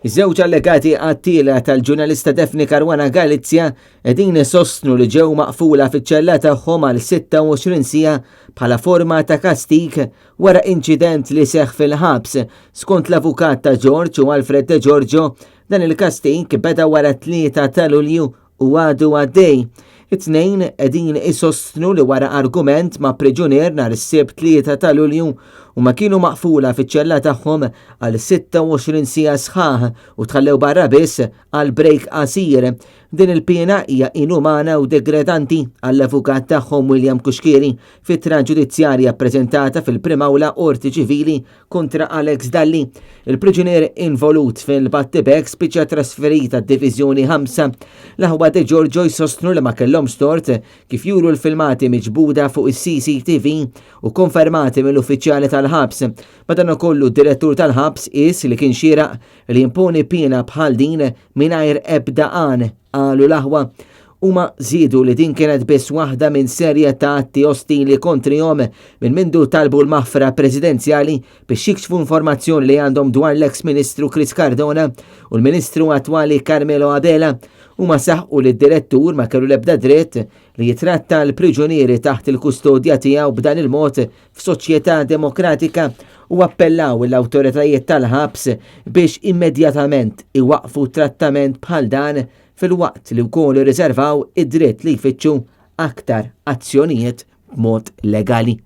Iż-żewġ allegati qattiela tal-ġurnalista Daphne Caruana Galizia qegħdin isostnu li ġew maqfula fiċ-ċella tagħhom għal 26 siegħa bħala forma ta' kastig wara inċident li seħħ fil-ħabs. Skont l-avukat ta' George u Alfred Degiorgio, dan il-kastig beda wara 3 ta' Lulju u għadu għaddejj. It-tnejn qegħdin isostnu li wara argument ma' priġunier nhar is-sibt 3 ta' Lulju u ma kienu maqfula fiċ-ċella tagħhom għal 26 siegħa sħaħ u tħallew barra biss għal break qasir. Din il-pjena hija inumana u degradanti għall-avukat tagħhom William Kuxkieri fit-tra ġudizzjarja ppreżentata fil-primawla qorti ċivili kontra Alex Dalli. Il-priġunier involut fil-battibek spiċċa trasferita d-Diviżjoni 5. L-aħwa Degiorgio jsostnu li ma kellhom stort kif juru l-filmati miġbuda fuq is-CCTV u konfermati mill-uffiċjali tal-ħabs. Madankollu d-direttur tal-ħabs is li kien xieraq li jimponi pjena bħal din mingħajr ebda għan qalu l-aħwa. Huma żiedu li din kienet biss waħda minn serje ta' atti ostili kontrihom minn mindu talbu l-maħfra presidenzjali biex jikxfu informazzjoni li għandhom dwar l-eks Ministru Chris Cardona u l-Ministru attwali Carmelo Abela. Huma saħqu li d-direttur ma kellu l-ebda dritt li jitratta l-priġunieri taħt il-kustodja tiegħu b'dan il-mod f'soċjetà demokratika u appellaw l-awtoritajiet tal-ħabs biex immedjatament iwaqfu trattament bħal dan fil-waqt li wkoll irriservaw id-dritt li jfittxu aktar azzjonijiet b'mod legali.